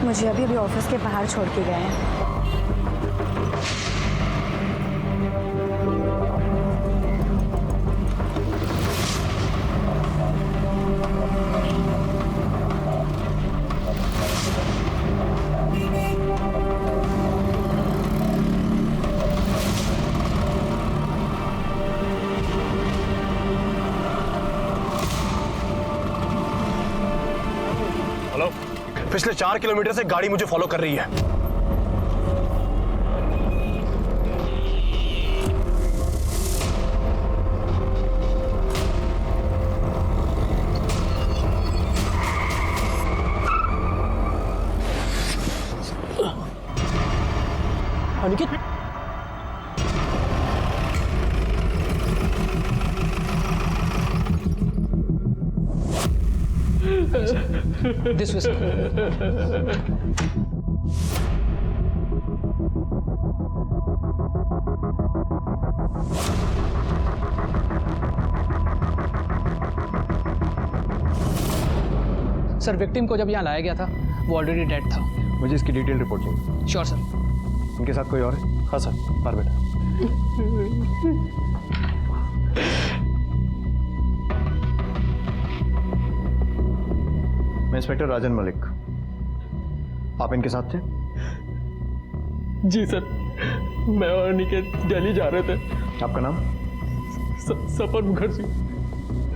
मुझे अभी अभी ऑफिस के बाहर छोड़ के गए हैं। हेलो, पिछले 4 किलोमीटर से गाड़ी मुझे फॉलो कर रही है। Aniket, this was sir, victim को जब यहाँ लाया गया था वो ऑलरेडी डेड था। मुझे इसकी डिटेल रिपोर्ट चाहिए। Sure sir. इनके साथ कोई और है? हाँ सर, बाहर बेटा। मैं इंस्पेक्टर राजन मलिक। आप इनके साथ थे? जी सर, मैं और अनिकेत दिल्ली जा रहे थे। आपका नाम? सपन मुखर्जी।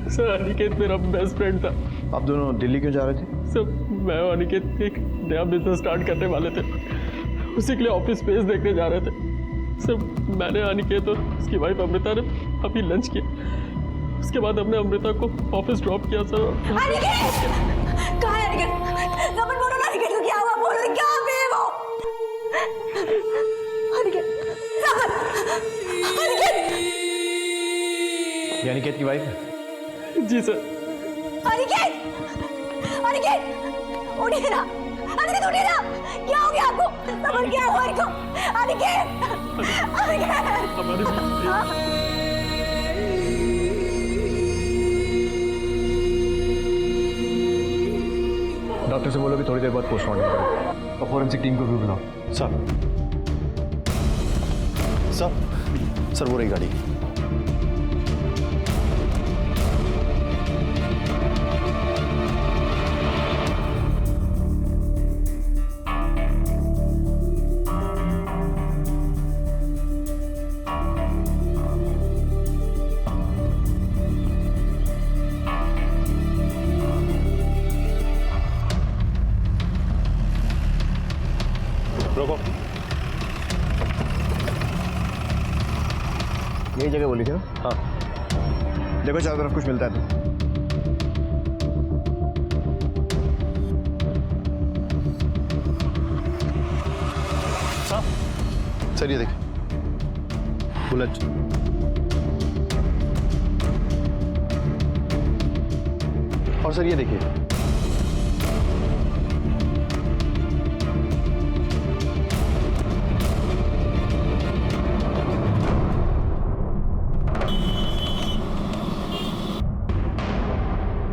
सर, अनिकेत मेरा बेस्ट फ्रेंड था। आप दोनों दिल्ली क्यों जा रहे थे? सर, मैं और अनिकेत एक नया बिजनेस स्टार्ट करने वाले थे, उसी के लिए ऑफिस स्पेस देखने जा रहे थे। सर, मैंने अनिकेत और उसकी वाइफ अमृता ने अभी लंच किया। उसके बाद हमने अमृता को ऑफिस ड्रॉप किया सर। अनिकेत! कहाँ है अनिकेत? सपन बोलो ना, अनिकेत को क्या हुआ? बोलो, क्या है वो? अनिकेत! सपन! अनिकेत! ये अनिकेत की वाइफ है? जी सर। अनिकेत! अनिकेत! उठिए ना! अनिकेत उठिए ना! क्या हो गया आपको? सपन क्या हुआ इनको? अनिकेत! अनिकेत! डॉक्टर से बोलो कि थोड़ी देर बाद पोस्टमार्टम करें और फॉरेंसिक टीम को भी बुलाओ। सर वो रही गाड़ी। रोको। यही जगह बोली थी ना? हाँ। देखो चारों तरफ कुछ मिलता है तो। सर ये देखिए, बुलेट। और सर ये देखिए,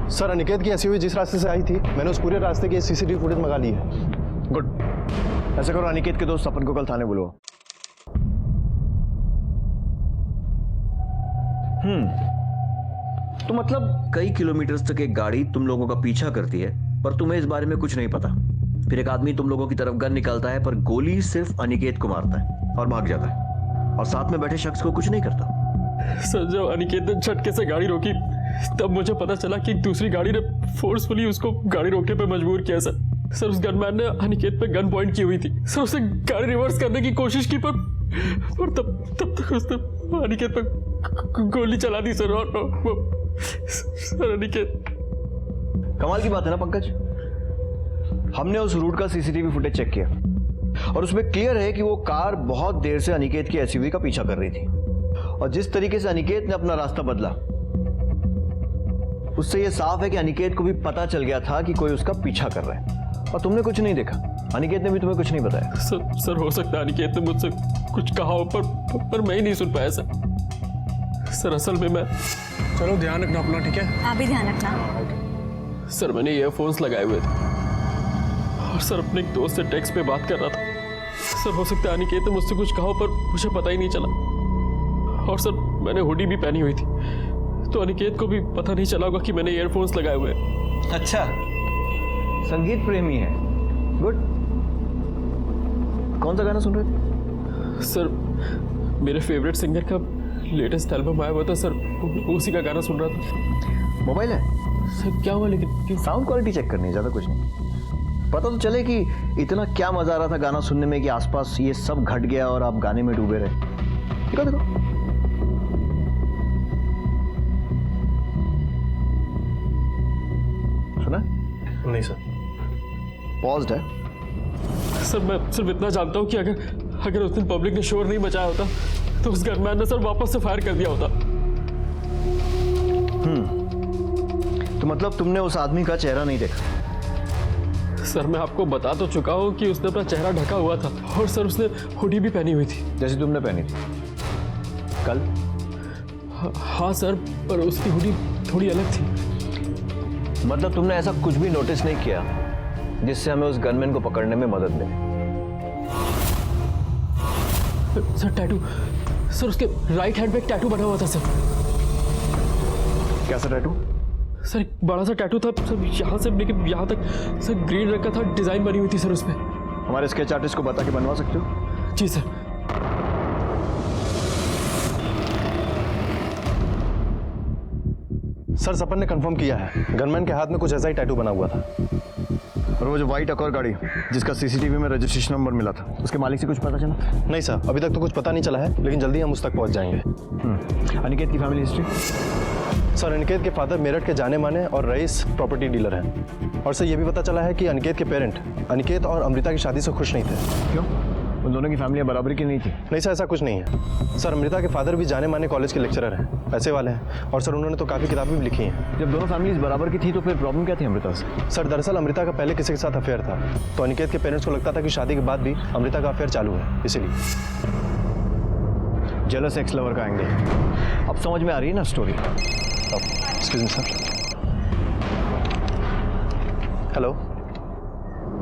सर अनिकेत की एसयूवी जिस रास्ते से आई थी, मैंने उस पूरे रास्ते की सीसीटीवी फुटेज मंगा ली है। गुड। ऐसा करो, अनिकेत के दोस्त सपन को कल थाने बुलाओ। तो मतलब कई किलोमीटर तक एक गाड़ी तुम लोगों का पीछा करती है, पर तुम्हें इस बारे में कुछ नहीं पता। फिर एक आदमी तुम लोगों की तरफ गन निकालता है, पर गोली सिर्फ अनिकेत को मारता है और भाग जाता है, और साथ में बैठे शख्स को कुछ नहीं करता। सर, जब अनिकेत ने झटके से गाड़ी रोकी, तब मुझे पता चला कि दूसरी गाड़ी ने फोर्सफुली उसको गाड़ी रोकने पे मजबूर किया सर। उस गनमैन ने अनिकेत पे गन पॉइंट की हुई थी सर। उसने गाड़ी रिवर्स करने की कोशिश की, पर तब तक उसने अनिकेत पे गोली चला दी सर। और सर, अनिकेत। कमाल की बात है ना पंकज, हमने उस रूट का सीसीटीवी फुटेज चेक किया और उसमें क्लियर है कि वो कार बहुत देर से अनिकेत की एसयूवी का पीछा कर रही थी, और जिस तरीके से अनिकेत ने अपना रास्ता बदला, उससे यह साफ है कि अनिकेत को भी पता चल गया था कि कोई उसका पीछा कर रहा है, और तुमने कुछ नहीं देखा। अनिकेत ने भी तुम्हें कुछ नहीं बताया। सर हो सकता है अनिकेत ने मुझसे कुछ कहा हो, पर मैं ही नहीं सुन पाया सर। असल में मैं। चलो ध्यान रखना अपना, ठीक है? आप भी ध्यान रखना। सर, मैंने ईयरफोन्स लगाए हुए थे और सर अपने एक दोस्त से टेक्स्ट पे बात कर रहा था। सर हो सकता है अनिकेत ने मुझसे कुछ कहा पर मुझे पता ही नहीं चला। और सर मैंने हुडी भी पहनी हुई थी, तो अनिकेत को भी पता नहीं चला होगा कि मैंने ईयरफोन्स लगाए हुए हैं। अच्छा, संगीत प्रेमी है, गुड। कौन सा गाना सुन रहे थे? सर मेरे फेवरेट सिंगर का लेटेस्ट एल्बम आया हुआ था सर, उसी का गाना सुन रहा था। मोबाइल है? सर क्या हुआ लेकिन? साउंड क्वालिटी चेक करनी है, ज्यादा कुछ नहीं। पता तो चले कि इतना क्या मजा आ रहा था गाना सुनने में कि आसपास ये सब घट गया और आप गाने में डूबे रहे। देखो देखो, सुना? नहीं सर। पॉज्ड है। सर मैं सिर्फ इतना जानता हूँ कि अगर उस दिन पब्लिक ने शोर नहीं मचाया होता तो उस गनमैन ने सर वापस से फायर कर दिया होता। तो मतलब तुमने उस आदमी का चेहरा नहीं देखा? सर मैं आपको बता तो चुका हूँ कि उसने अपना चेहरा ढका हुआ था और सर उसने हुडी भी पहनी हुई थी, जैसे तुमने पहनी थी कल। हाँ सर, पर उसकी हुडी थोड़ी अलग थी। मतलब तुमने ऐसा कुछ भी नोटिस नहीं किया जिससे हमें उस गनमैन को पकड़ने में मदद मिले? सर टैटू, सर उसके राइट हैंड पे एक टैटू बना हुआ था सर। कैसा टैटू? सर एक बड़ा सा टैटू था सर, यहाँ से लेकर यहाँ तक सर, ग्रीन रंग का था, डिजाइन बनी हुई थी सर उसमें। हमारे स्केच आर्टिस्ट को बता के बनवा सकते हो? जी सर। सर सपन ने कंफर्म किया है, गनमैन के हाथ में कुछ ऐसा ही टैटू बना हुआ था। और वो जो व्हाइट अकॉर गाड़ी जिसका सीसीटीवी में रजिस्ट्रेशन नंबर मिला था, उसके मालिक से कुछ पता चला? नहीं सर, अभी तक तो कुछ पता नहीं चला है, लेकिन जल्दी हम उस तक पहुंच जाएंगे। अनिकेत की फैमिली हिस्ट्री? सर अनिकेत के फादर मेरठ के जाने माने और रईस प्रॉपर्टी डीलर हैं। और सर ये भी पता चला है कि अनिकेत के पेरेंट अनिकेत और अमृता की शादी से खुश नहीं थे। क्यों? उन दोनों की फैमिलियां बराबरी की नहीं थी? नहीं सर, ऐसा कुछ नहीं है। सर अमृता के फादर भी जाने माने कॉलेज के लेक्चरर हैं, पैसे वाले हैं, और सर उन्होंने तो काफ़ी किताबें भी लिखी हैं। जब दोनों फैमिलीज बराबर की थी तो फिर प्रॉब्लम क्या थी अमृता से? सर दरअसल अमृता का पहले किसी के साथ अफेयर था, तो अनिकेत के पेरेंट्स को लगता था कि शादी के बाद भी अमृता का अफेयर चालू है, इसीलिए। जेलस एक्स लवर का एंगल अब समझ में आ रही है ना story? Excuse me sir. Hello,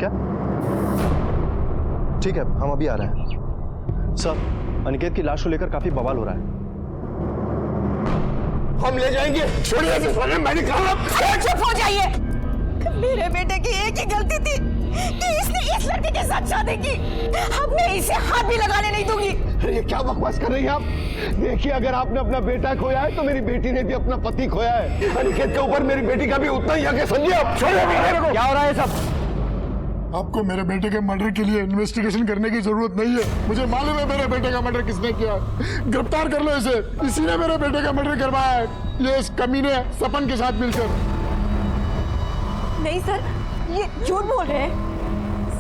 क्या? ठीक है, हम अभी आ रहे हैं। सर अनिकेत की लाश को लेकर काफी बवाल हो रहा है। हम ले जाएंगे, छोड़िए इसे, सोने मैंने कहा। अरे चुप हो जाइए। मेरे बेटे की एक ही गलती थी कि इसने इस लड़के के साथ शादी की। अब मैं इसे हाथ भी लगाने नहीं दूंगी। अरे ये क्या बकवास कर रही हैं आप? देखिए, अगर आपने अपना बेटा खोया है तो मेरी बेटी ने भी अपना पति खोया है। अनिकेत के ऊपर मेरी बेटी का भी उतना ही हक है, समझिए आप। छोड़िए मेरे को। क्या हो रहा है सब? आपको मेरे बेटे के मर्डर के लिए इन्वेस्टिगेशन करने की जरूरत नहीं है। मुझे मालूम है मेरे बेटे का मर्डर किसने किया। गिरफ्तार कर लो इसे। इसी ने मेरे बेटे का मर्डर करवाया है, ये इस कमीने सपन के साथ मिलकर। नहीं सर, ये झूठ बोल रहे हैं।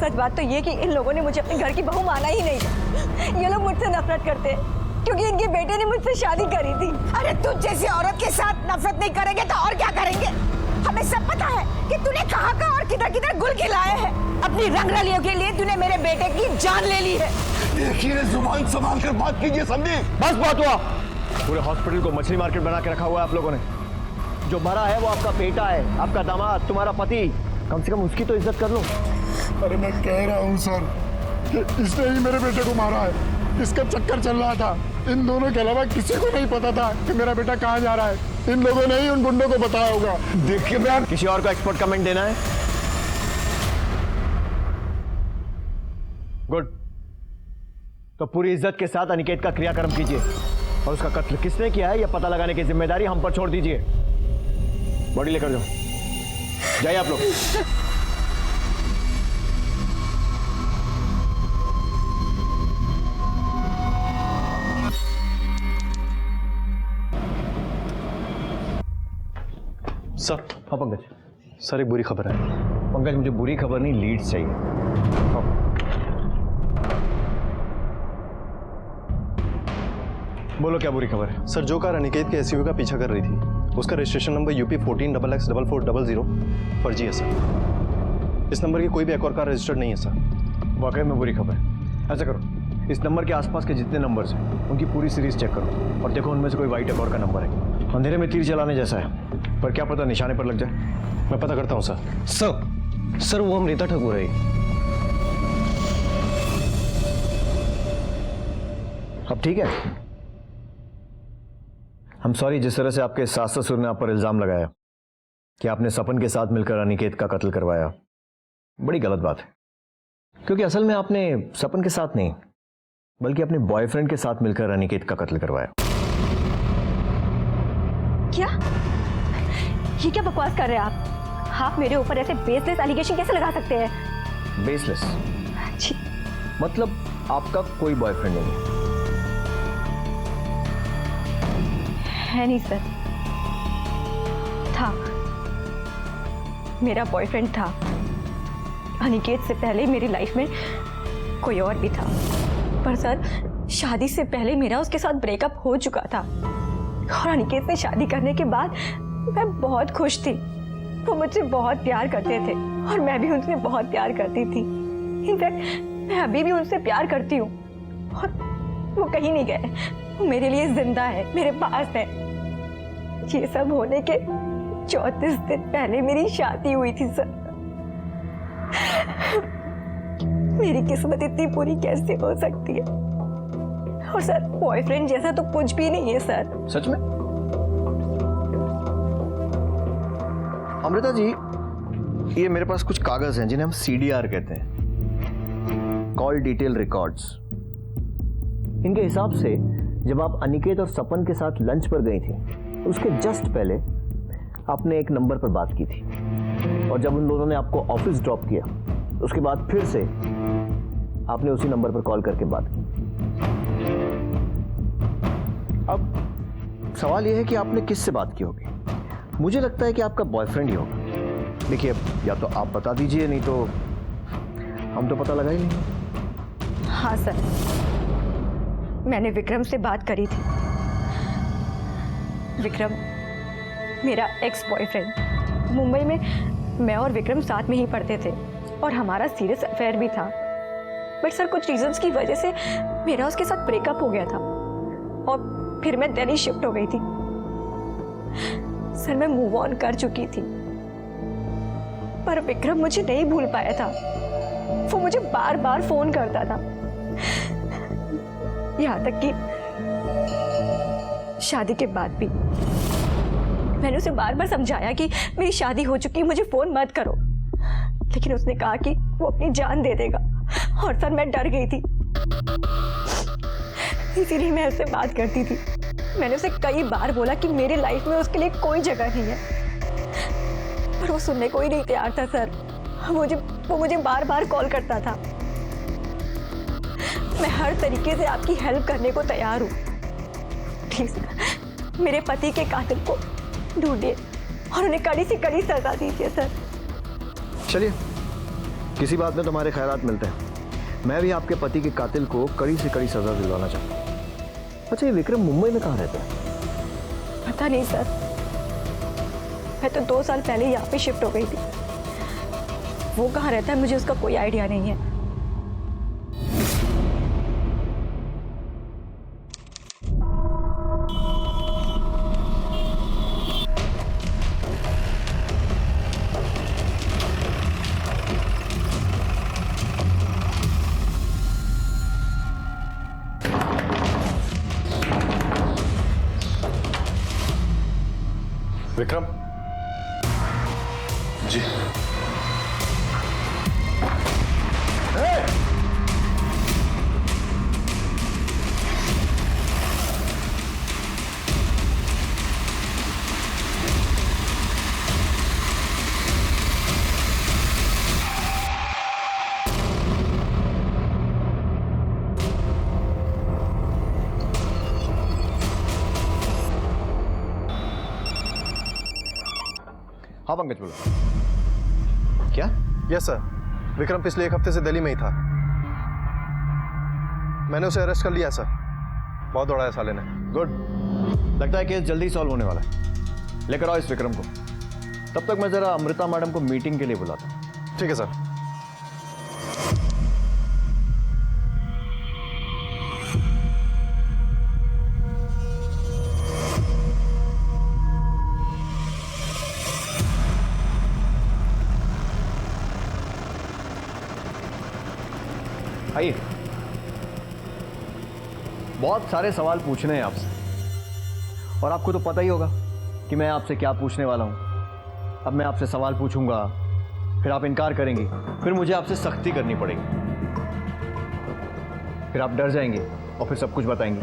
सच बात तो ये कि इन लोगों ने मुझे अपने घर की बहू माना ही नहीं। ये लोग मुझसे नफरत करते हैं क्योंकि इनके बेटे ने मुझसे शादी करी थी। अरे तुझ जैसी औरत के साथ नफरत नहीं करेंगे तो और क्या करेंगे? हमें सब पता है कि तूने कहाँ और किधर गुल खिलाए हैं। अपनी रंगरलियों के लिए तूने मेरे बेटे की जान ले ली है। देखिए, जुबान संभाल कर बात कीजिए, समझे? बस बात हुआ। पूरे हॉस्पिटल को मछली मार्केट बना के रखा हुआ है आप लोगों ने। जो मरा है वो आपका बेटा है, आपका दामाद, तुम्हारा पति। कम से कम उसकी तो इज्जत कर लो। अरे मैं कह रहा हूँ सर कि इसने ही मेरे बेटे को मारा है। इसका चक्कर चल रहा था। इन दोनों के अलावा किसी को नहीं पता था कि मेरा बेटा कहाँ जा रहा है। इन लोगों ने ही उन गुंडों को बताया होगा। देखिए मैम, किसी और को एक्सपर्ट कमेंट देना है? गुड। तो पूरी इज्जत के साथ अनिकेत का क्रियाक्रम कीजिए और उसका कत्ल किसने किया है यह पता लगाने की जिम्मेदारी हम पर छोड़ दीजिए। बॉडी लेकर जाओ, जाइए आप लोग। सर। हाँ पंकज। सर एक बुरी खबर है। पंकज मुझे बुरी खबर नहीं, लीड्स चाहिए। हाँ। बोलो क्या बुरी खबर है? सर जो कार अनिकेत के एसयूवी का पीछा कर रही थी उसका रजिस्ट्रेशन नंबर UP 14XX4400 फर्जी है सर। इस नंबर की कोई भी एक और कार रजिस्टर्ड नहीं है सर। वाकई में बुरी खबर है। ऐसा करो, इस नंबर के आसपास के जितने नंबर्स हैं उनकी पूरी सीरीज चेक करो और देखो उनमें से कोई वाइट अकॉर का नंबर है। अंधेरे में तीर चलाने जैसा है, पर क्या पता निशाने पर लग जाए। मैं पता करता हूँ सर। सर, सर वो अमृता ठाकुर है। अब ठीक है। हम सॉरी जिस तरह से आपके सास ससुर ने आप पर इल्जाम लगाया कि आपने सपन के साथ मिलकर अनिकेत का कत्ल करवाया, बड़ी गलत बात है। क्योंकि असल में आपने सपन के साथ नहीं बल्कि अपने बॉयफ्रेंड के साथ मिलकर अनिकेत का कत्ल करवाया। क्या? ये क्या बकवास कर रहे हैं आप मेरे ऊपर ऐसे बेसलेस एलिगेशन कैसे लगा सकते हैं? बेसलेस छी, मतलब आपका कोई बॉयफ्रेंड नहीं है नहीं सर। था, मेरा बॉयफ्रेंड था। अनिकेत से पहले मेरी लाइफ में कोई और भी था, पर सर शादी से पहले मेरा उसके साथ ब्रेकअप हो चुका था। और अनिकेत से शादी करने के बाद मैं बहुत खुश थी। वो मुझसे बहुत प्यार करते थे और मैं भी उनसे बहुत प्यार करती थी। इनफैक्ट मैं अभी भी उनसे प्यार करती हूँ और वो कहीं नहीं गए। वो मेरे लिए जिंदा है, मेरे पास है। ये सब होने के 34 दिन पहले मेरी शादी हुई थी सर। मेरी किस्मत इतनी बुरी कैसे हो सकती है? और सर बॉयफ्रेंड जैसा तो कुछ भी नहीं है सर। सच में? अमृता जी, ये मेरे पास कुछ कागज हैं जिन्हें हम CDR कहते हैं, कॉल डिटेल रिकॉर्ड्स। इनके हिसाब से जब आप अनिकेत और सपन के साथ लंच पर गई थी, उसके जस्ट पहले आपने एक नंबर पर बात की थी और जब उन दोनों ने आपको ऑफिस ड्रॉप किया उसके बाद फिर से आपने उसी नंबर पर कॉल करके बात की। अब सवाल यह है कि आपने किससे बात की होगी? मुझे लगता है कि आपका बॉयफ्रेंड ही होगा। देखिए, या तो आप बता दीजिए, नहीं तो हम तो पता लगा ही नहीं। हाँ सर, मैंने विक्रम से बात करी थी। विक्रम मेरा एक्स बॉयफ्रेंड। मुंबई में मैं और विक्रम साथ में ही पढ़ते थे और हमारा सीरियस अफेयर भी था। बट सर कुछ रीजंस की वजह से मेरा उसके साथ ब्रेकअप हो गया था और फिर मैं दिल्ली शिफ्ट हो गई थी। सर मैं मूव ऑन कर चुकी थी, पर विक्रम मुझे नहीं भूल पाया था। वो मुझे बार बार फोन करता था, यहाँ तक कि शादी के बाद भी। मैंने उसे बार बार समझाया कि मेरी शादी हो चुकी है, मुझे फोन मत करो, लेकिन उसने कहा कि वो अपनी जान दे देगा। और सर मैं डर गई थी, इसीलिए मैं उससे बात करती थी। मैंने उसे कई बार बोला कि मेरी लाइफ में उसके लिए कोई जगह नहीं है, पर वो सुनने को ही नहीं तैयार था सर। वो मुझे बार बार कॉल करता था। मैं हर तरीके से आपकी हेल्प करने को तैयार हूँ। प्लीज मेरे पति के कातिल को ढूंढिए और उन्हें कड़ी से कड़ी सजा दीजिए सर। चलिए, किसी बात में तुम्हारे ख्यालात मिलते हैं। मैं भी आपके पति के कातिल को कड़ी से कड़ी सजा दिलवाना चाहता हूँ। अच्छा, ये विक्रम मुंबई में कहाँ रहता है? पता नहीं सर, मैं तो 2 साल पहले यहाँ पे शिफ्ट हो गई थी। वो कहाँ रहता है मुझे उसका कोई आइडिया नहीं है। विक्रम जी। हाँ पंकज, बोलो। क्या? यस सर, विक्रम पिछले 1 हफ्ते से दिल्ली में ही था। मैंने उसे अरेस्ट कर लिया सर। बहुत दौड़ाया साले ने। गुड, लगता है केस जल्दी सॉल्व होने वाला है। लेकर आओ इस विक्रम को। तब तक मैं जरा अमृता मैडम को मीटिंग के लिए बुलाता हूँ। ठीक है सर। आइए। बहुत सारे सवाल पूछने हैं आपसे, और आपको तो पता ही होगा कि मैं आपसे क्या पूछने वाला हूं। अब मैं आपसे सवाल पूछूंगा, फिर आप इनकार करेंगी, फिर मुझे आपसे सख्ती करनी पड़ेगी, फिर आप डर जाएंगे और फिर सब कुछ बताएंगे।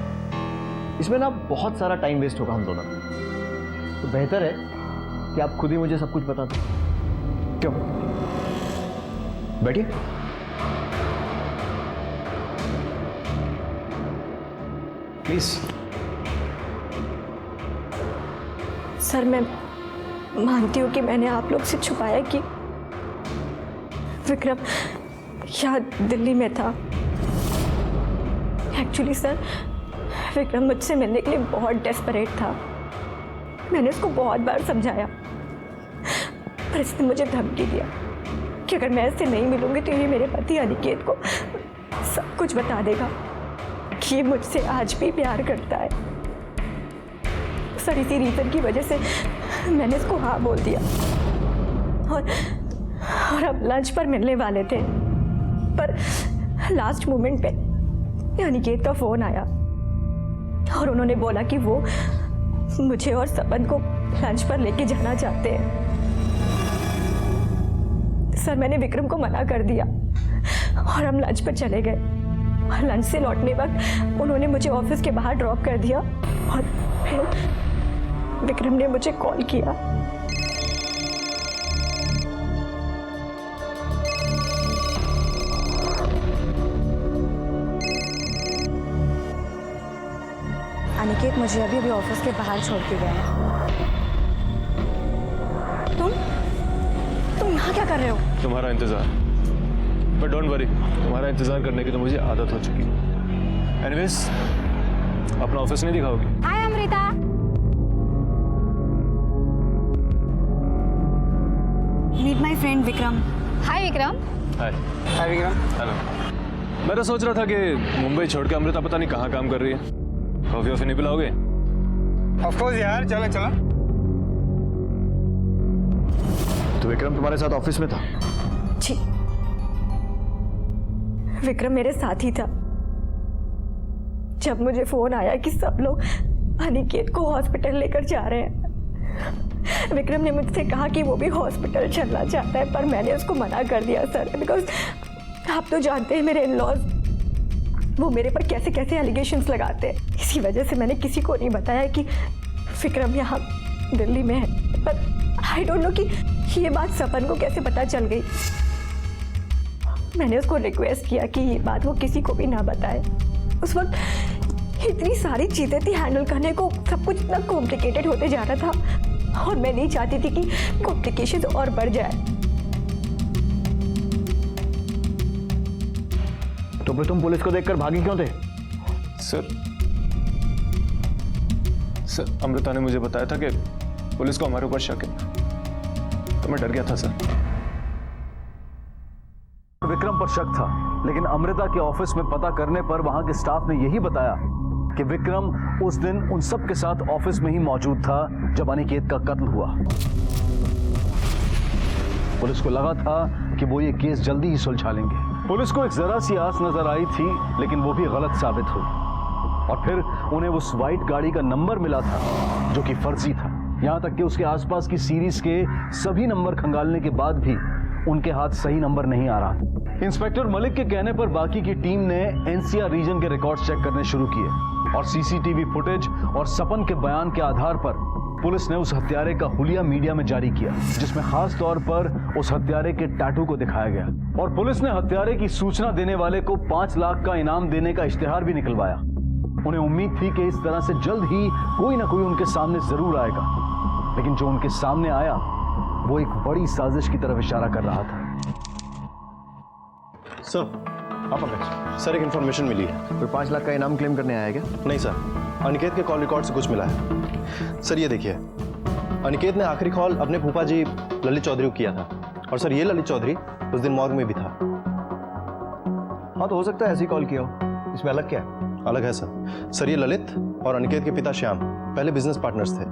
इसमें ना बहुत सारा टाइम वेस्ट होगा हम दोनों का। तो बेहतर है कि आप खुद ही मुझे सब कुछ बता दें। क्यों? बैठिए। प्लीज। सर, मैं मानती हूँ कि मैंने आप लोग से छुपाया कि विक्रम यहाँ दिल्ली में था। एक्चुअली सर, विक्रम मुझसे मिलने के लिए बहुत डेस्परेट था। मैंने उसको बहुत बार समझाया, पर इसने मुझे धमकी दिया कि अगर मैं इससे नहीं मिलूंगी तो ये मेरे पति अनिकेत को सब कुछ बता देगा कि ये मुझसे आज भी प्यार करता है। सर, इसी रीजन की वजह से मैंने इसको हाँ बोल दिया, और अब लंच पर मिलने वाले थे, पर लास्ट मोमेंट पे अनिकेत का फोन आया और उन्होंने बोला कि वो मुझे और सपन को लंच पर लेके जाना चाहते हैं। सर, मैंने विक्रम को मना कर दिया और हम लंच पर चले गए। लंच से लौटने वक्त उन्होंने मुझे ऑफिस के बाहर ड्रॉप कर दिया और फिर विक्रम ने मुझे कॉल किया। अनिकेत मुझे अभी ऑफिस के बाहर छोड़ के गया है। तुम यहाँ क्या कर रहे हो? तुम्हारा इंतजार। बट डोंट वरी, तुम्हारा इंतजार करने की तो मुझे आदत हो चुकी है। एनीवेज, अपना ऑफिस नहीं दिखाओगी? Hi Amrita. Meet my friend Vikram. Hi Vikram. Hi. Hi Vikram. Hello. मैं तो सोच रहा था कि मुंबई छोड़ के अमृता पता नहीं कहाँ काम कर रही है। कॉफी वॉफी नहीं पिलाओगे? ऑफ कोर्स यार, चलो चलो। तो विक्रम तुम्हारे साथ ऑफिस में था? जी, विक्रम मेरे साथ ही था। जब मुझे फोन आया कि सब लोग अनिकेत को हॉस्पिटल लेकर जा रहे हैं, विक्रम ने मुझसे कहा कि वो भी हॉस्पिटल चलना चाहता है, पर मैंने उसको मना कर दिया सर, बिकॉज आप तो जानते हैं मेरे इन-लॉज वो मेरे पर कैसे कैसे एलिगेशंस लगाते हैं। इसी वजह से मैंने किसी को नहीं बताया कि विक्रम यहाँ दिल्ली में है। पर आई डोंट नो कि ये बात सपन को कैसे पता चल गई। मैंने उसको रिक्वेस्ट किया कि ये बात वो किसी को भी ना बताए। उस वक्त इतनी सारी चीज़ें थी हैंडल करने को, सब कुछ इतना कॉम्प्लिकेटेड होते जा रहा था और मैं नहीं चाहती थी कि कॉम्प्लिकेशंस और बढ़ जाए। तो फिर तुम पुलिस को देखकर भागी क्यों थे? सर, अमृता ने मुझे बताया था कि पुलिस को हमारे ऊपर शक है, तो मैं डर गया था सर। विक्रम पर शक था, लेकिन अमृता के ऑफिस में पता करने पर वहां के स्टाफ ने यही बताया कि विक्रम उस दिन उन सब के साथ ऑफिस में ही मौजूद था जब अनिकेत का कत्ल हुआ। पुलिस को लगा था कि वो ये केस जल्दी ही सुलझा लेंगे। पुलिस को एक जरा सी आस नजर आई थी, लेकिन वो भी गलत साबित हुई और फिर उन्हें उस वाइट गाड़ी का नंबर मिला था जो कि फर्जी था। यहां तक कि उसके आसपास की सीरीज के सभी नंबर खंगालने के बाद भी उनके हाथ सही नंबर नहीं आ रहा। इंस्पेक्टर मलिक के कहने पर बाकी की टीम ने एनसीआर रीजन के रिकॉर्ड्स चेक करने शुरू किए और सीसीटीवी फुटेज और सपन के बयान के आधार पर पुलिस ने उस हत्यारे का हुलिया मीडिया में जारी किया, जिसमें खास तौर पर उस हत्यारे के टैटू को दिखाया गया और पुलिस ने हत्यारे की सूचना देने वाले को 5 लाख का इनाम देने का इश्तिहार भी निकलवाया। उन्हें उम्मीद थी कि इस तरह से जल्द ही कोई ना कोई उनके सामने जरूर आएगा, लेकिन जो उनके सामने आया वो एक बड़ी साजिश की तरफ इशारा कर रहा था। सर एक इन्फॉर्मेशन मिली है। कोई 5 लाख का इनाम क्लेम करने आया क्या? नहीं सर, अनिकेत के कॉल रिकॉर्ड से कुछ मिला है। सर ये देखिए, अनिकेत ने आखिरी कॉल अपने फूफा जी ललित चौधरी को किया था और सर ये ललित चौधरी उस दिन मॉर्ग में भी था। हाँ, तो हो सकता है ऐसी कॉल किया हो। इसमें अलग क्या है? अलग है सर ये ललित और अनिकेत के पिता श्याम पहले बिजनेस पार्टनर्स थे।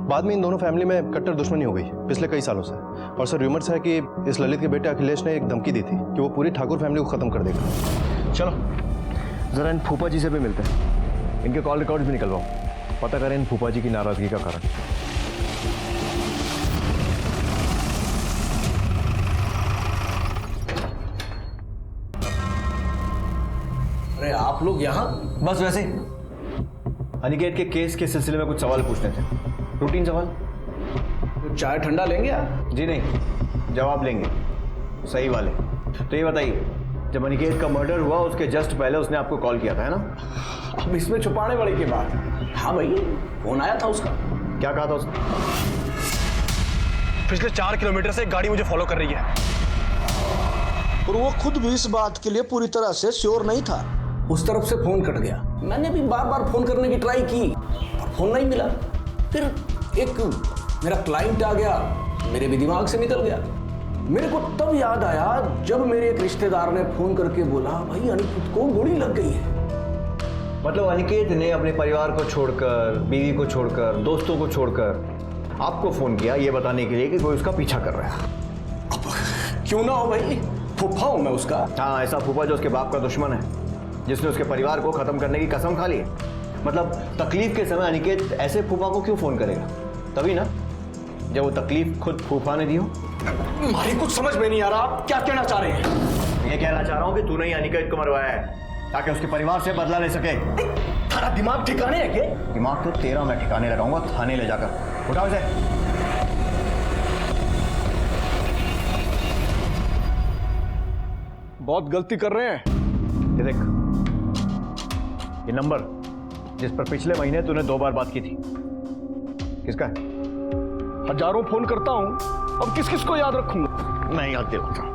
बाद में इन दोनों फैमिली में कट्टर दुश्मनी हो गई पिछले कई सालों से। और सर र्यूमर्स है कि इस ललित के बेटे अखिलेश ने एक धमकी दी थी कि वो पूरी ठाकुर फैमिली को खत्म कर देगा। चलो जरा इन फूफा जी से भी मिलते हैं, इनके कॉल रिकॉर्ड भी निकलवाओ, पता करें इन फूफा जी की नाराजगी का कारण। अरे आप लोग यहाँ? बस वैसे ही अनिकेत के केस के सिलसिले में कुछ सवाल पूछने थे, रूटीन सवाल। तो चाय ठंडा लेंगे आप? जी नहीं, जवाब लेंगे सही वाले। तो ये बताइए, जब अनिकेत का मर्डर हुआ उसके जस्ट पहले उसने आपको कॉल किया था, है ना? अब इसमें छुपाने वाली की बात। हाँ भाई, फोन आया था उसका। क्या कहा था उसने? पिछले 4 किलोमीटर से एक गाड़ी मुझे फॉलो कर रही है। और वो खुद भी इस बात के लिए पूरी तरह से श्योर नहीं था। उस तरफ से फोन कट गया। मैंने भी बार बार फोन करने की ट्राई की पर फोन नहीं मिला। फिर एक मेरा क्लाइंट आ गया, मेरे भी दिमाग से निकल गया। मेरे को तब याद आया जब मेरे एक रिश्तेदार ने फोन करके बोला, भाई अनिकेत को गोली लग गई है। मतलब अनिकेत ने अपने परिवार को छोड़कर, बीवी को छोड़कर, दोस्तों को छोड़कर आपको फोन किया ये बताने के लिए कि कोई उसका पीछा कर रहा है। अब क्यों ना हो भाई, फूफा हूं मैं उसका। हाँ, ऐसा फूफा जो उसके बाप का दुश्मन है, जिसने उसके परिवार को खत्म करने की कसम खा ली है। मतलब तकलीफ के समय अनिकेत ऐसे फूफा को क्यों फोन करेगा? तभी ना जब वो तकलीफ खुद फूफा ने दी हो। मारी कुछ समझ में नहीं आ रहा, आप क्या कहना चाह रहे हैं? ये कहना चाह रहा हूं कि तूने ही अनिकेत को मरवाया है ताकि उसके परिवार से बदला ले सके। थारा दिमाग ठिकाने है क्या? दिमाग तो तेरा मैं ठिकाने लगाऊंगा थाने ले जाकर। उठाओ इसे। बहुत गलती कर रहे हैं। ये देख, ये नंबर जिस पर पिछले महीने तूने 2 बार बात की थी, किसका है? हजारों फोन करता हूं, अब किस किस को याद रखूंगा? मैं याद दिलाता हूं।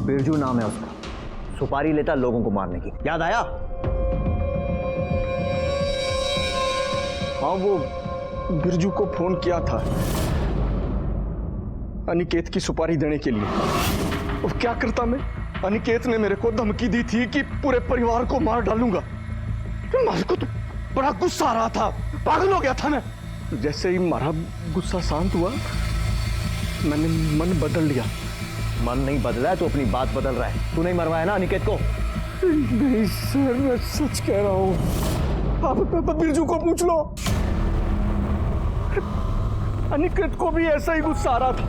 बिरजू नाम है उसका, सुपारी लेता लोगों को मारने की। याद आया? हाँ, वो बिरजू को फोन किया था अनिकेत की सुपारी देने के लिए। अब क्या करता मैं? अनिकेत ने मेरे को धमकी दी थी कि पूरे परिवार को मार डालूंगा। मेरे को तो बड़ा गुस्सा आ रहा था, पागल हो गया था मैं। जैसे ही मारा गुस्सा शांत हुआ, मैंने मन बदल लिया। मन नहीं बदला है तो अपनी बात बदल रहा है। तू नहीं मरवाया ना अनिकेत को? नहीं सर, मैं सच कह रहा हूं। आप बिरजू को पूछ लो। अनिकेत को भी ऐसा ही गुस्सा आ रहा था,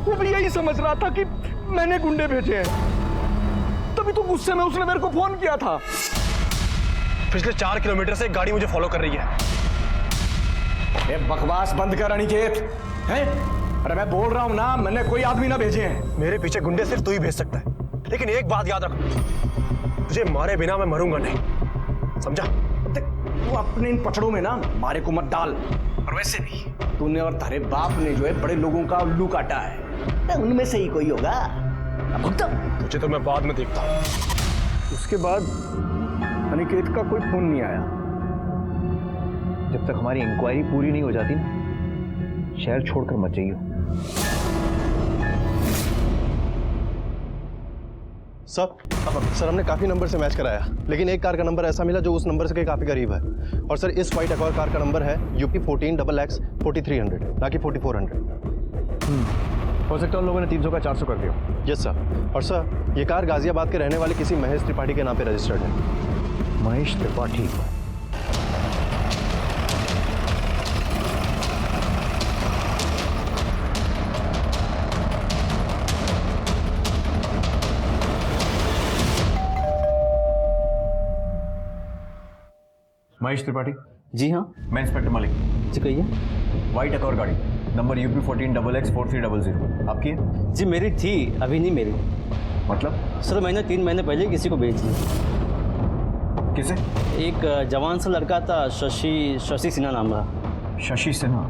वो भी यही समझ रहा था कि मैंने गुंडे भेजे हैं। तभी तो गुस्से में उसने मेरे को फोन किया था। पिछले 4 किलोमीटर से एक गाड़ी मुझे फॉलो कर रही है। ये बकवास बंद कर अनिकेत, हैं? अरे मैं बोल रहा हूं ना, मैंने कोई आदमी ना भेजे हैं। मेरे पीछे गुंडे सिर्फ तू ही भेज सकता है, लेकिन एक बात याद रख, तुझे मारे बिना मैं मरूंगा नहीं, समझा? तू अपने इन पचड़ों में ना मारे को मत डाल। और वैसे भी तूने और तेरे बाप ने जो है बड़े लोगों का उल्लू काटा है, उनमें से ही कोई होगा। अब भुगतो। तुझे तो मैं बाद में देखता हूं। उसके बाद अनिकेत का कोई फोन नहीं आया। जब तक हमारी इंक्वायरी पूरी नहीं हो जाती ना, शहर छोड़कर मत जाइयो। सर हमने काफी नंबर से मैच कराया, लेकिन एक कार का नंबर ऐसा मिला जो उस नंबर से काफी करीब है। और सर इस वाइट अकॉर्ड कार का नंबर है UP 14XX 4300, ना कि 4400। हो सकता है उन लोगों ने 300 का 400 कर दिया। Yes sir. और सर ये कार गाजियाबाद के रहने वाले किसी महेश त्रिपाठी के नाम पे रजिस्टर्ड है। महेश त्रिपाठी? महेश त्रिपाठी? जी हाँ। मैं इंस्पेक्टर मलिक। जी कहिए। व्हाइट अकॉर्ड गाड़ी नंबर UP 14XX 4300 आपकी है? जी मेरी थी, अभी नहीं मेरी। मतलब? सर मैंने 3 महीने पहले किसी को बेच दी। किसे? एक जवान सा लड़का था, शशि सिन्हा नाम था। शशि सिन्हा?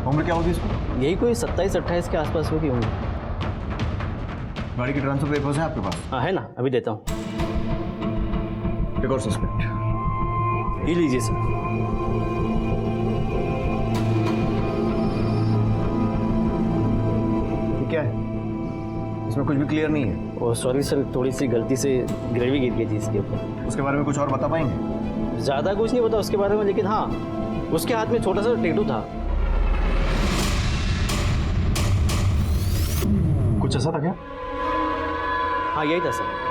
उम्र क्या होगी इसकी? यही कोई 27-28 के आसपास होगी होंगी। गाड़ी के ट्रांसफर पेपर्स हैं आपके पास? हाँ है ना, अभी देता हूँ। एक और सस्पेक्ट ये लीजिए सर। ये क्या है? इसमें कुछ भी क्लियर नहीं है। ओह सॉरी सर, थोड़ी सी गलती से ग्रेवी गिर गई थी इसके ऊपर। उसके बारे में कुछ और बता पाएंगे? ज़्यादा कुछ नहीं पता उसके बारे में, लेकिन हाँ उसके हाथ में छोटा सा टैटू था। कुछ ऐसा था क्या? हाँ यही था सर।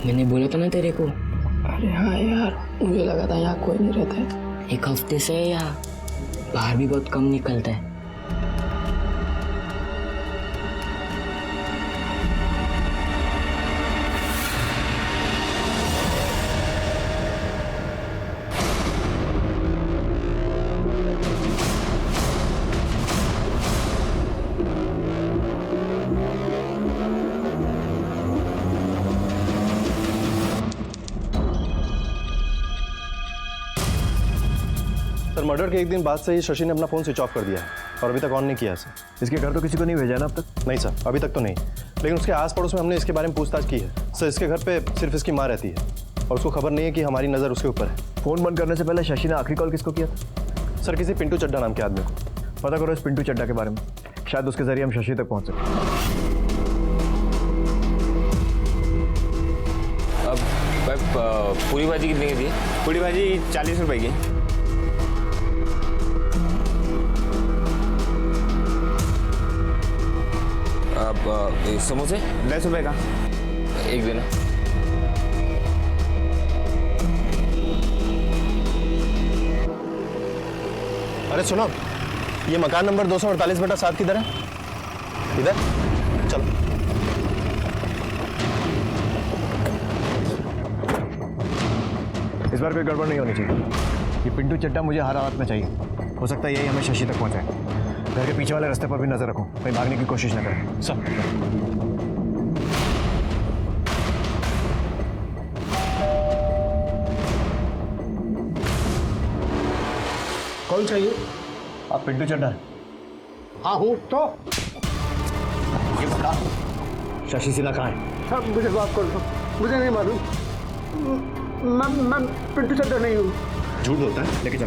मैंने बोला था ना तेरे को। अरे हाँ यार, मुझे लगा था यहाँ कोई नहीं रहता है। एक हफ्ते से है यहाँ, बाहर भी बहुत कम निकलता है। सर मर्डर के एक दिन बाद से ही शशि ने अपना फ़ोन स्विच ऑफ कर दिया है और अभी तक ऑन नहीं किया सर। इसके घर तो किसी को नहीं भेजा ना अब तक? नहीं सर, अभी तक तो नहीं, लेकिन उसके आस पड़ोस में हमने इसके बारे में पूछताछ की है सर। इसके घर पे सिर्फ इसकी माँ रहती है और उसको खबर नहीं है कि हमारी नज़र उसके ऊपर है। फ़ोन बंद करने से पहले शशि ने आखिरी कॉल किसको किया था? सर किसी पिंटू चड्ढा नाम के आदमी को। पता करो इस पिंटू चड्ढा के बारे में, शायद उसके जरिए हम शशि तक पहुँच सकें। अब पूरी भाजी कितने की थी? पूरी भाजी 40 रुपए की। अब समोसे 10 रुपए का एक देना। अरे सुनो, ये मकान नंबर 248/7 किधर है? इधर चलो। इस बार कोई गड़बड़ नहीं होनी चाहिए। ये पिंटू चड्ढा मुझे हर हालत में चाहिए। हो सकता है यही हमें शशि तक पहुंचाए। घर के पीछे वाले रास्ते पर भी नजर रखो, कहीं भागने की कोशिश न करें। सर कौन चाहिए? आप पिंटू चड्ढा? हाँ हूँ। तो ये बता, शशि सिन्हा कहाँ है? सर मुझे माफ कर दो, मुझे नहीं मालूम। मैं पिंटू चड्ढा नहीं हूँ। झूठ बोलता है, लेकिन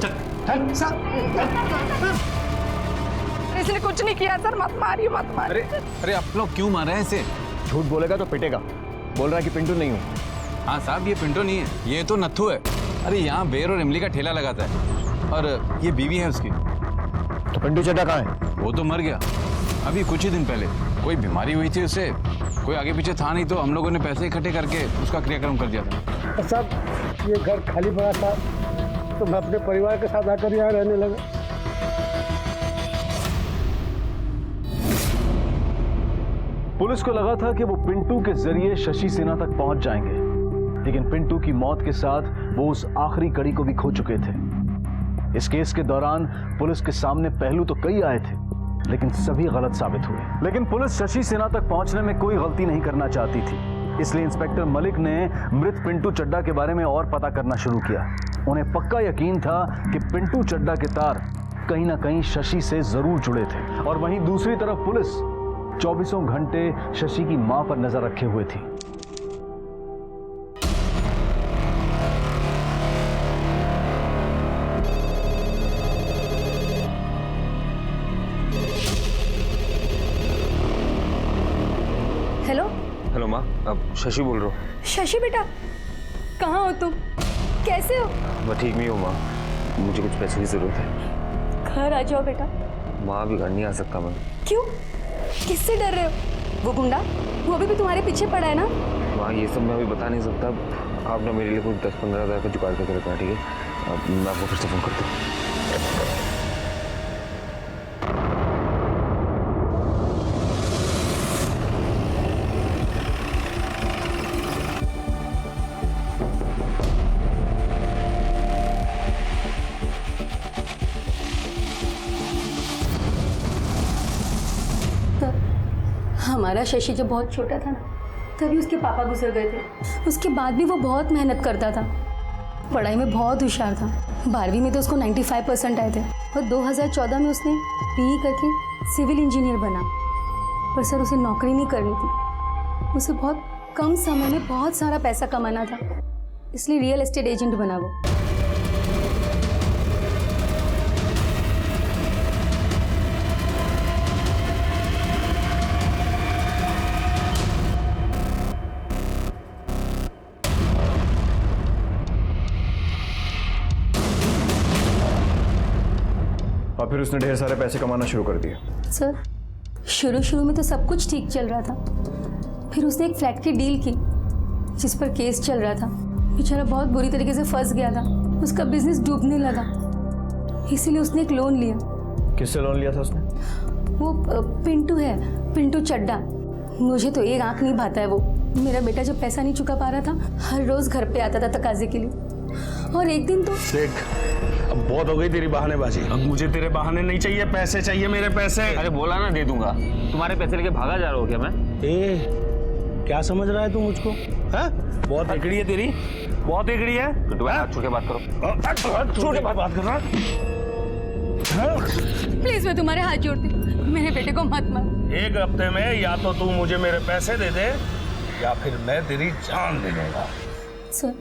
इसने कुछ नहीं किया सर, मत मारिए मत मारिए। अरे आप लोग क्यों मार रहे हैं इसे? झूठ बोलेगा तो पिटेगा। बोल रहा है कि पिंटू नहीं हूँ। हाँ साहब, ये पिंटू नहीं है, ये तो नत्थू है। अरे यहाँ बेर और इमली का ठेला लगाता है और ये बीवी है उसकी। तो पिंटू चड्ढा कहाँ है? वो तो मर गया अभी कुछ ही दिन पहले। कोई बीमारी हुई थी उसे, कोई आगे पीछे था नहीं, तो हम लोगों ने पैसे इकट्ठे करके उसका क्रियाक्रम कर दिया था। साहब ये घर खाली पड़ा था तो मैं अपने परिवार के साथ आकर यहाँ रहने लगा। पुलिस को लगा था कि वो पिंटू के जरिए शशि सिन्हा तक पहुंच जाएंगे, लेकिन पिंटू की मौत के साथ वो उस आखिरी कड़ी को भी खो चुके थे। इस केस के दौरान पुलिस के सामने पहलू तो कई आए थे, लेकिन सभी गलत साबित हुए। लेकिन पुलिस शशि सिन्हा तक पहुंचने में कोई गलती नहीं करना चाहती थी, इसलिए इंस्पेक्टर मलिक ने मृत पिंटू चड्ढा के बारे में और पता करना शुरू किया। उन्हें पक्का यकीन था कि पिंटू चड्ढा के तार कहीं ना कहीं शशि से जरूर जुड़े थे। और वहीं दूसरी तरफ पुलिस 24 घंटे शशि की मां पर नजर रखे हुए थी। हेलो हेलो माँ, अब शशि बोल रहा हूँ। शशि बेटा, कहाँ हो तुम? कैसे हो? मैं ठीक नहीं हूँ माँ, मुझे कुछ पैसों की जरूरत है। घर आ जाओ बेटा। माँ अभी घर नहीं आ सकता मैं। क्यों? किससे डर रहे हो? वो गुंडा, वो भी तुम्हारे पीछे पड़ा है ना? माँ ये सब मैं अभी बता नहीं सकता। आप ना मेरे लिए कुछ 10-15 हज़ार का जुगाड़ करके रखना, ठीक है? अब मैं आपको फिर से फोन करता हूँ। हमारा शशि जब बहुत छोटा था ना, तभी उसके पापा गुजर गए थे। उसके बाद भी वो बहुत मेहनत करता था, पढ़ाई में बहुत होशियार था। 12वीं में तो उसको 95% आए थे और 2014 में उसने BE करके सिविल इंजीनियर बना। पर सर उसे नौकरी नहीं करनी थी, उसे बहुत कम समय में बहुत सारा पैसा कमाना था, इसलिए रियल एस्टेट एजेंट बना वो। और फिर उसने ढेर सारे पैसे कमाना शुरू कर दिए। सर, शुरू में तो सब कुछ ठीक चल रहा था, फिर उसने एक फ्लैट की डील की जिस पर केस चल रहा था। बेचारा बहुत बुरी तरीके से फंस गया था, उसका बिजनेस डूबने लगा, इसीलिए उसने एक लोन लिया। किससे लोन लिया था उसने? वो पिंटू है, पिंटू चड्डा। मुझे तो एक आंख नहीं भाता है वो। मेरा बेटा जब पैसा नहीं चुका पा रहा था, हर रोज घर पे आता था तकाजे के लिए, और एक दिन तो देख, अब बहुत हो गई तेरी बहानेबाजी। अब मुझे तेरे बहाने नहीं चाहिए, पैसे चाहिए, मेरे पैसे। अरे बोला ना दे दूंगा। तुम्हारे पैसे लेके भागा जा रहा हो क्या मैं? क्या समझ रहा है तू मुझको? हाँ? बहुत एकड़ी है तेरी, बहुत एकड़ी है। पिंटू भाई, हाथ छू के बात करो। छू के बात कर रहा। प्लीज मैं तुम्हारे हाथ जोड़ती हूँ, मेरे बेटे को मत मार। एक हफ्ते में या तो तू मुझे मेरे पैसे दे दे या फिर मैं तेरी जान ले लूंगा। सर,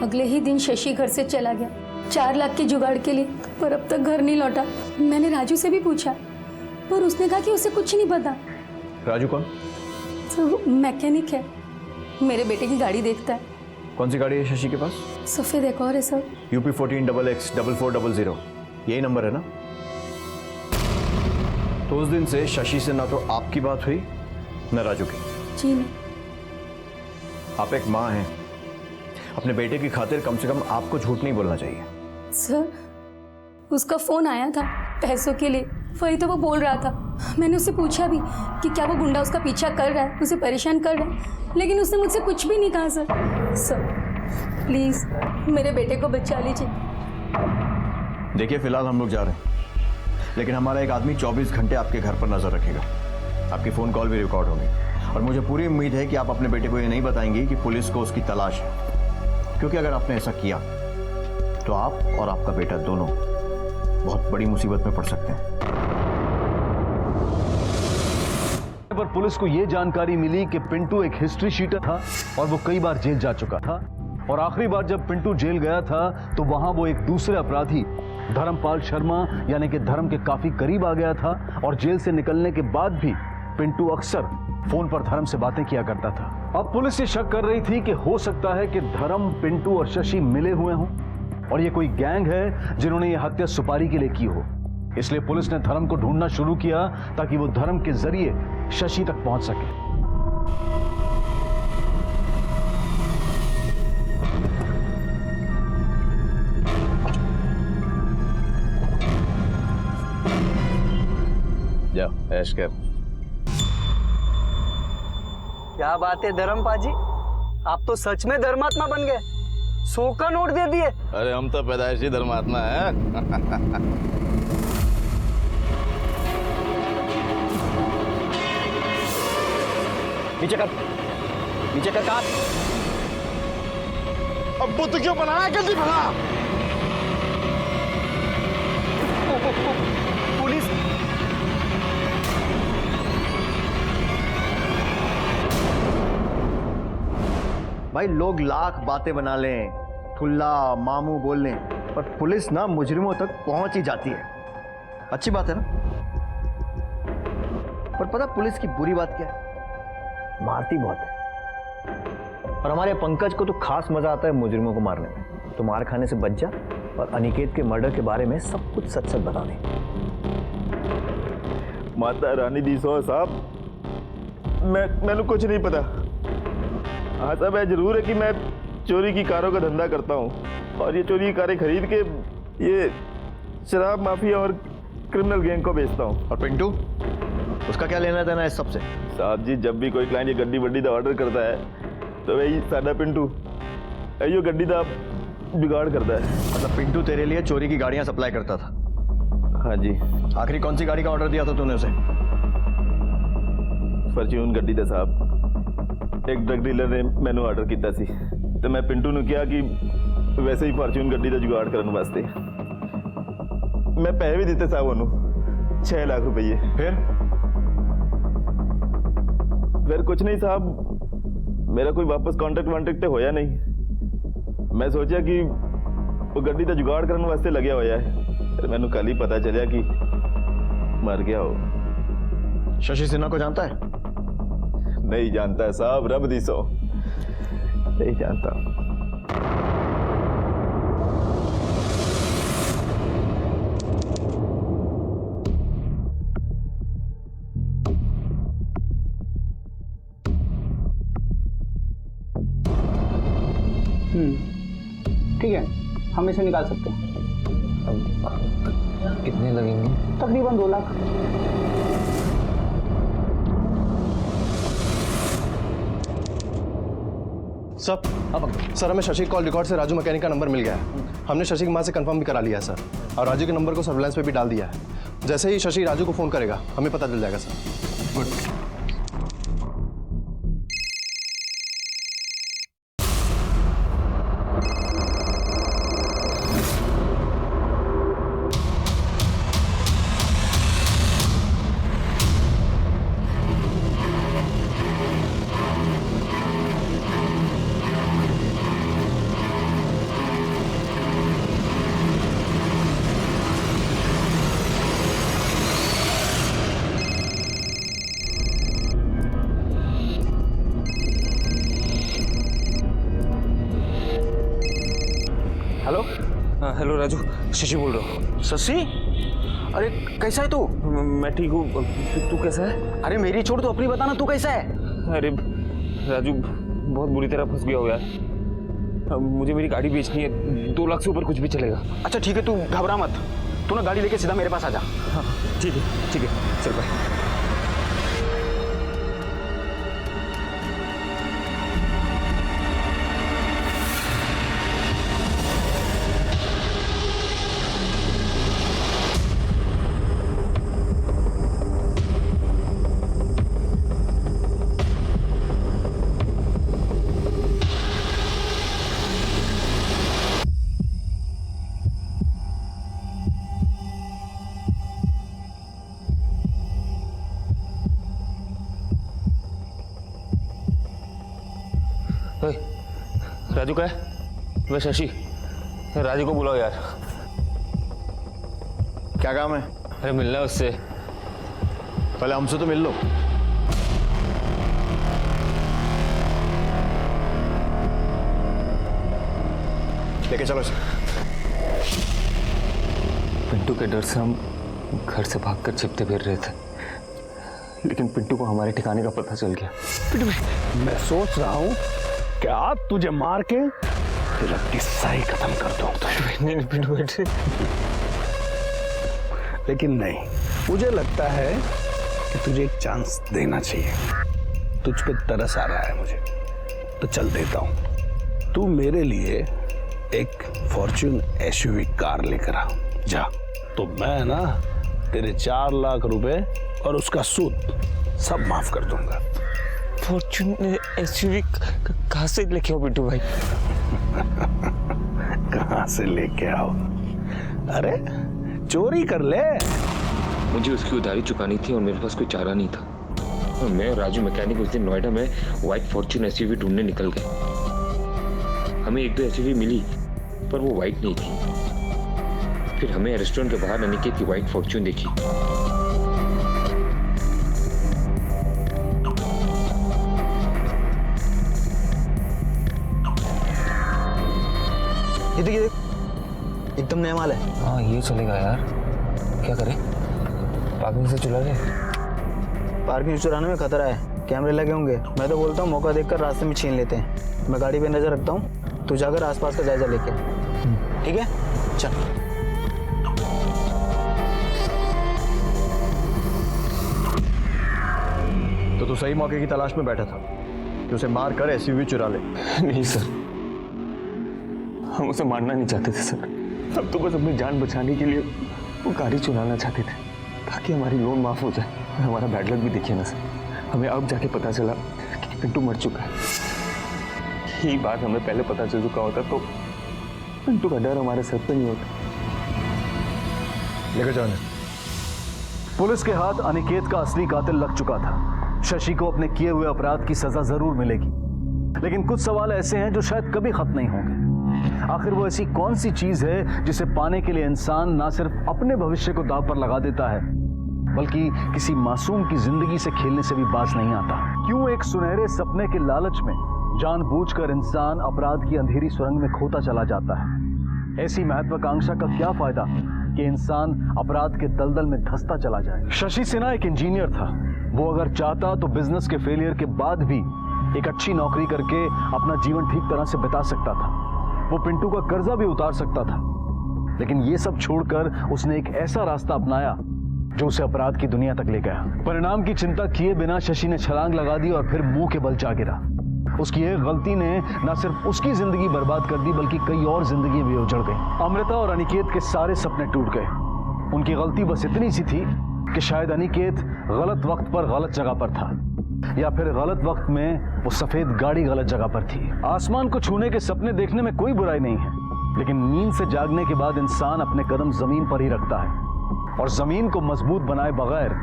अगले ही दिन शशि घर से चला गया 4 लाख के जुगाड़ के लिए, पर अब तक घर नहीं लौटा। मैंने राजू से भी पूछा, पर उसने कहा कि उसे कुछ नहीं पता। राजू कौन? सर, वो मैकेनिक है, मेरे बेटे की गाड़ी देखता है। कौन सी गाड़ी है शशि के पास? सफेद एक और है सर। UP 14XX4400, यही नंबर है ना? तो उस दिन से शशि से ना तो आपकी बात हुई न राजू की। जी नहीं। आप एक माँ हैं, अपने बेटे की खातिर कम से कम आपको झूठ नहीं बोलना चाहिए। सर, उसका फोन आया था पैसों के लिए, वही तो वो बोल रहा था। मैंने उससे पूछा भी कि क्या वो गुंडा उसका पीछा कर रहा है, उसे परेशान कर रहा है, लेकिन उसने मुझसे कुछ भी नहीं कहा। सर प्लीज मेरे बेटे को बचा लीजिए। देखिए, फिलहाल हम लोग जा रहे हैं, लेकिन हमारा एक आदमी 24 घंटे आपके घर पर नजर रखेगा। आपकी फोन कॉल भी रिकॉर्ड होंगी, और मुझे पूरी उम्मीद है कि आप अपने बेटे को ये नहीं बताएंगी कि पुलिस को उसकी तलाश है, क्योंकि अगर आपने ऐसा किया तो आप और आपका बेटा दोनों बहुत बड़ी मुसीबत में पड़ सकते हैं। पर पुलिस को यह जानकारी मिली कि पिंटू एक हिस्ट्री शीटर था और वो कई बार जेल जा चुका था, और आखिरी बार जब पिंटू जेल गया था तो वहां वो एक दूसरे अपराधी धर्मपाल शर्मा यानी कि धर्म के काफी करीब आ गया था, और जेल से निकलने के बाद भी पिंटू अक्सर फोन पर धर्म से बातें किया करता था। अब पुलिस ये शक कर रही थी कि हो सकता है कि धर्म, पिंटू और शशि मिले हुए हों, और ये कोई गैंग है जिन्होंने ये हत्या सुपारी के लिए की हो। इसलिए पुलिस ने धर्म को ढूंढना शुरू किया ताकि वो धर्म के जरिए शशि तक पहुंच सके। जा ऐश कर। क्या बात है धर्म पाजी, आप तो सच में धर्मात्मा बन गए। 100 का नोट दे दिए। अरे हम तो पैदाइशी धर्मात्मा है। नीचे कर, नीचे कर काट। अब बुद्ध क्यों बनाया, जल्दी बना। पुलिस। भाई, लोग लाख बातें बना लें, ठुल्ला मामू बोल लें, पर पुलिस ना मुजरिमों तक पहुंच ही जाती है। अच्छी बात है ना? पर पता पुलिस की बुरी बात क्या है? मारती बहुत है। और हमारे पंकज को तो खास मजा आता है मुजरिमों को मारने में। तो मार खाने से बच जा और अनिकेत के मर्डर के बारे में सब कुछ सच सच बता दे। माता रानी दी सौ साहब, मैंने कुछ नहीं पता। हाँ साहब, जरूर है कि मैं चोरी की कारों का धंधा करता हूँ, और ये चोरी की कारें खरीद के ये शराब माफिया और क्रिमिनल गैंग को बेचता हूँ। और पिंटू, उसका क्या लेना देना है इस सबसे? साहब जी, जब भी कोई क्लाइंट ये गड्डी वड्डी का ऑर्डर करता है तो वही सादा पिंटू यो गड्डी का जुगाड़ करता है। मतलब पिंटू तेरे लिए चोरी की गाड़ियां सप्लाई करता था? हाँ जी। आखिरी कौन सी गाड़ी का ऑर्डर दिया था तूने उसे? फॉर्च्यून गड्डी था साहब। एक ड्रग डीलर ने मैंने ऑर्डर किया सी, तो मैं पिंटू ने किया कि वैसे ही फॉर्च्यून गड्डी का जुगाड़ करने वास्ते मैं पैसे भी दिते साहब उन्होंने 6 लाख रुपये। फिर कुछ नहीं साहब, मेरा कोई वापस कॉन्टेक्ट वॉन्टेक्ट तो होया नहीं। मैं सोचा कि वो गड्डी तो जुगाड़ करने वास्ते लगे होया है, फिर मैंने कल ही पता चलिया कि मर गया हो। शशि सिन्हा को जानता है? नहीं जानता साहब, रब दी सो नहीं जानता। ठीक है, हम इसे निकाल सकते हैं। कितने लगेंगे? तकरीबन 2 लाख। सर हमें शशि कॉल रिकॉर्ड से राजू मैकेनिक का नंबर मिल गया है। हमने शशि की माँ से कंफर्म भी करा लिया है सर, और राजू के नंबर को सर्विलांस पे भी डाल दिया है। जैसे ही शशि राजू को फोन करेगा हमें पता चल जाएगा sir. Good. Hello. Hello Raju, Shashi बोल रहा हूँ। शशि, अरे कैसा है तू? मैं ठीक हूँ, तू कैसा है? अरे मेरी छोड़, तू अपनी बताना, तू कैसा है? अरे राजू, बहुत बुरी तरह फंस गया हो यार। अब मुझे मेरी गाड़ी बेचनी है, 2 लाख से ऊपर कुछ भी चलेगा। अच्छा ठीक है, तू घबरा मत, तू ना गाड़ी लेके सीधा मेरे पास आ जा। हाँ ठीक है, चल बाय। राजू का है? मैं शशि, राजू को बुलाओ यार। क्या काम है? अरे मिलना है उससे। पहले हमसे तो मिल लो। लेके चलो इसे। पिंटू के डर से हम घर से भागकर छिपते फिर रहे थे, लेकिन पिंटू को हमारे ठिकाने का पता चल गया। पिंटू भाई, मैं सोच रहा हूँ कि आज तुझे मार के तेरा किस्सा ही खत्म कर दूं। नहीं पिंटू भाई, लेकिन नहीं, मुझे लगता है कि तुझे एक चांस देना चाहिए। तुझ पे तरस आ रहा है मुझे, तो चल देता हूँ। तू मेरे लिए एक फॉर्च्यून एसयूवी कार लेकर आ जा, तो मैं ना तेरे 4 लाख रुपए और उसका सूद सब माफ कर दूंगा। फॉर्च्यून एसयूवी कहाँ से लेके आओ पिंटू भाई? कहाँ से लेके आओ? अरे चोरी कर ले। मुझे उसकी उधारी चुकानी थी और मेरे पास कोई चारा नहीं था। और मैं और राजू मैकेनिक उस दिन नोएडा में व्हाइट फॉर्च्यून एसयूवी ढूंढने निकल गए। हमें 1-2 एसयूवी मिली, पर वो व्हाइट नहीं थी। फिर हमें रेस्टोरेंट के बाहर अनिकेत की व्हाइट फॉर्च्यून देखी। ये देख, एकदम नया माल है। हाँ ये चलेगा यार। क्या करें? पार्किंग से चुरा ले। पार्किंग चुराने में खतरा है, कैमरे लगे होंगे। मैं तो बोलता हूँ मौका देखकर रास्ते में छीन लेते हैं। मैं गाड़ी पे नजर रखता हूँ, तू जाकर आसपास का जायजा लेके। ठीक है, चल। तो तू सही मौके की तलाश में बैठा था कि उसे मार कर एसयूवी चुरा ले। नहीं सर, हम उसे मारना नहीं चाहते थे सर। हम तो बस अपनी जान बचाने के लिए वो गाड़ी चुराना चाहते थे, ताकि हमारी लोन माफ हो जाए। हमारा बैड लक भी देखिए ना सर, हमें अब जाके पता चला कि पिंटू मर चुका है। यही बात हमें पहले पता चल चुका होता तो पिंटू का डर हमारे सर पे नहीं होता। लेकर जाने। पुलिस के हाथ अनिकेत का असली कातिल लग चुका था। शशि को अपने किए हुए अपराध की सजा जरूर मिलेगी, लेकिन कुछ सवाल ऐसे हैं जो शायद कभी खत्म नहीं होंगे। आखिर वो ऐसी कौन सी चीज है जिसे पाने के लिए इंसान ना सिर्फ अपने भविष्य को दांव पर लगा देता है, बल्कि किसी मासूम की जिंदगी से खेलने से भी बाज नहीं आता? क्यों एक सुनहरे सपने के लालच में जानबूझकर इंसान अपराध की अंधेरी सुरंग में खोता चला जाता है? ऐसी महत्वाकांक्षा का क्या फायदा कि इंसान अपराध के दलदल में धंसता चला जाए? शशि सिन्हा एक इंजीनियर था। वो अगर चाहता तो बिजनेस के फेलियर के बाद भी एक अच्छी नौकरी करके अपना जीवन ठीक तरह से बिता सकता था। वो पिंटू का कर्जा भी उतार सकता था, लेकिन ये सब छोड़कर उसने एक ऐसा रास्ता अपनाया जो उसे अपराध की दुनिया तक ले गया। परिणाम की चिंता किए बिना शशि ने छलांग लगा दी और फिर मुंह के बल जा गिरा। उसकी एक गलती ने न सिर्फ उसकी जिंदगी बर्बाद कर दी, बल्कि कई और जिंदगी भी उजड़ गई। अमृता और अनिकेत के सारे सपने टूट गए। उनकी गलती बस इतनी सी थी कि शायद अनिकेत गलत वक्त पर गलत जगह पर था, या फिर गलत वक्त में वो सफेद गाड़ी गलत जगह पर थी। आसमान को छूने के सपने देखने में कोई बुराई नहीं है, लेकिन नींद से जागने के बाद इंसान अपने कदम जमीन पर ही रखता है, और जमीन को मजबूत बनाए बगैर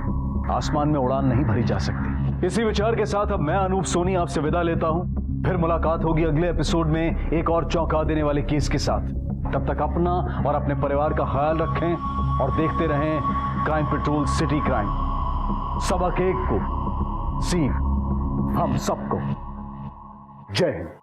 आसमान में उड़ान नहीं भरी जा सकती। इसी विचार के साथ अब मैं अनूप सोनी आपसे विदा लेता हूं। फिर मुलाकात होगी अगले एपिसोड में एक और चौंका देने वाले केस के साथ। तब तक अपना और अपने परिवार का ख्याल रखें और देखते रहें क्राइम पेट्रोल सिटी क्राइम। सबक एक को सीख हम सबको। जय हिंद।